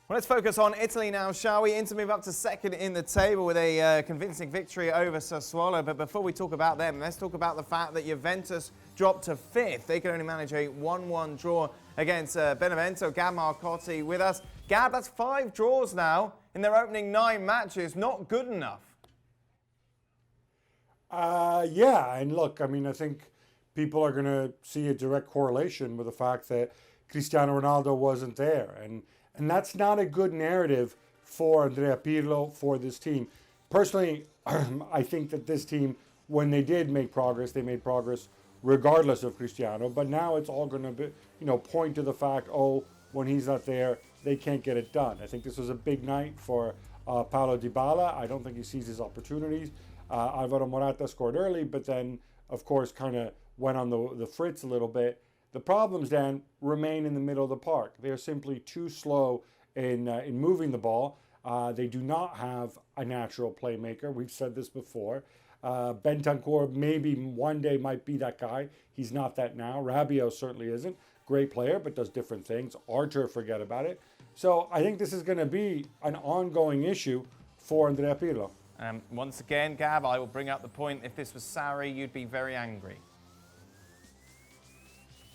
Well, let's focus on Italy now, shall we? Inter move up to second in the table with a convincing victory over Sassuolo. But before we talk about them, let's talk about the fact that Juventus dropped to fifth. They could only manage a 1-1 draw against Benevento. Gab Marcotti with us. Gab, that's 5 draws now in their opening 9 matches. Not good enough. Yeah, and look, I mean, I think people are going to see a direct correlation with the fact that Cristiano Ronaldo wasn't there. And that's not a good narrative for Andrea Pirlo, for this team. Personally, I think that this team, when they did make progress, they made progress regardless of Cristiano. But now it's all going to be, point to the fact, when he's not there, they can't get it done. I think this was a big night for Paulo Dybala. I don't think he sees his opportunities. Alvaro Morata scored early, but then, of course, kind of went on the fritz a little bit. The problems then remain in the middle of the park. They're simply too slow in moving the ball. They do not have a natural playmaker. We've said this before. Bentancur maybe one day might be that guy. He's not that now. Rabiot certainly isn't. Great player, but does different things. Archer, forget about it. So I think this is going to be an ongoing issue for Andrea Pirlo. Once again, Gab, I will bring up the point. If this was Sarri, you'd be very angry.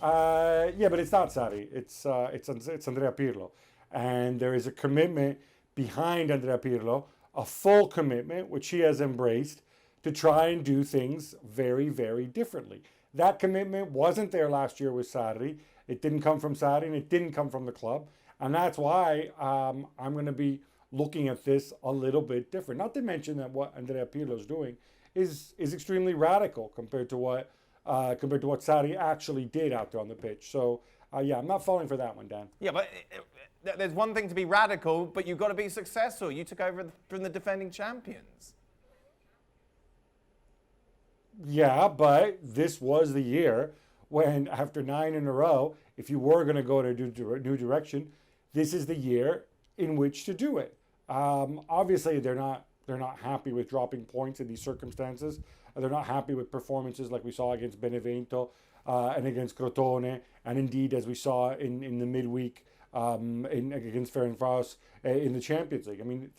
Yeah, but it's not Sarri. It's Andrea Pirlo. And there is a commitment behind Andrea Pirlo, a full commitment, which he has embraced, to try and do things very, very differently. That commitment wasn't there last year with Sarri. It didn't come from Sarri, and it didn't come from the club. And that's why I'm going to be looking at this a little bit different. Not to mention that what Andrea Pirlo is doing is extremely radical compared to what Sarri actually did out there on the pitch. So, yeah, I'm not falling for that one, Dan. Yeah, but there's one thing to be radical, but you've got to be successful. You took over from the defending champions. Yeah, but this was the year when, after 9 in a row, if you were going to go in a new direction, this is the year in which to do it. Obviously, they're not happy with dropping points in these circumstances. They're not happy with performances like we saw against Benevento and against Crotone, and indeed as we saw in the midweek against Ferencváros in the Champions League. I mean,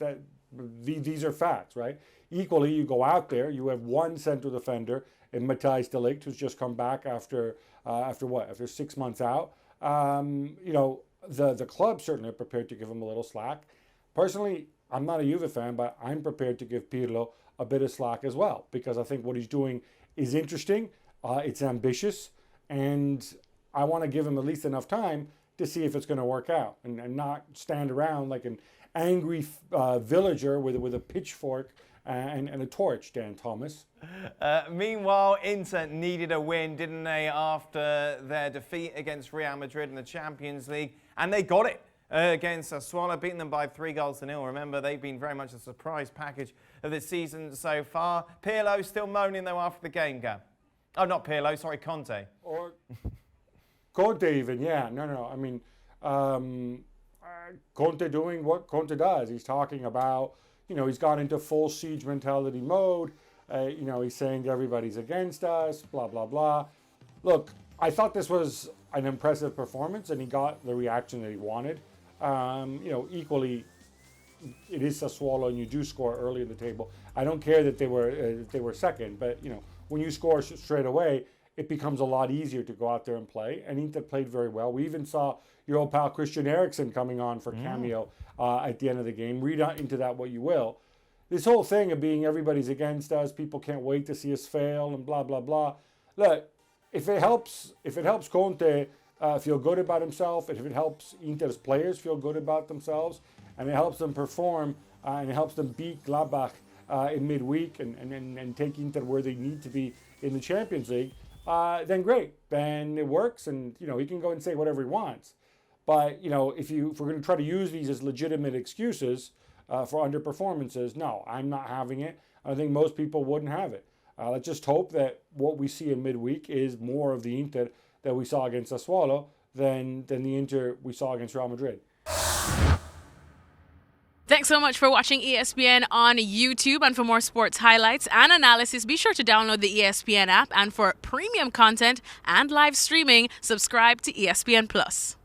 these are facts, right? Equally, you go out there, you have one central defender in Matthijs de Ligt, who's just come back after 6 months out. The club certainly are prepared to give him a little slack. Personally, I'm not a Juve fan, but I'm prepared to give Pirlo a bit of slack as well, because I think what he's doing is interesting, it's ambitious, and I want to give him at least enough time to see if it's going to work out, and not stand around like an angry villager with a pitchfork and a torch, Dan Thomas. Meanwhile, Inter needed a win, didn't they, after their defeat against Real Madrid in the Champions League, and they got it. Against Sassuolo, beating them by 3-0. Remember, they've been very much a surprise package of this season so far. Pirlo still moaning, though, after the game, Gab. Oh, not Pirlo, sorry, Conte. Or Conte even, yeah. No. I mean, Conte doing what Conte does. He's talking about, he's gone into full siege mentality mode. He's saying everybody's against us, blah, blah, blah. Look, I thought this was an impressive performance, and he got the reaction that he wanted. Equally, it is Sassuolo, and you do score early in the table. I don't care that they were second, but when you score straight away, it becomes a lot easier to go out there and play. And Inter played very well. We even saw your old pal Christian Eriksen coming on for cameo at the end of the game. Read into that what you will. This whole thing of being everybody's against us, people can't wait to see us fail, and blah blah blah. Look, if it helps Conte feel good about himself, if it helps Inter's players feel good about themselves, and it helps them perform, and it helps them beat Gladbach in midweek and take Inter where they need to be in the Champions League, then great. Then it works, and he can go and say whatever he wants. But if we're going to try to use these as legitimate excuses for underperformances, no, I'm not having it. I think most people wouldn't have it. Let's just hope that what we see in midweek is more of the Inter that we saw against Sassuolo than the Inter we saw against Real Madrid. Thanks so much for watching ESPN on YouTube. And for more sports highlights and analysis, be sure to download the ESPN app. And for premium content and live streaming, subscribe to ESPN Plus.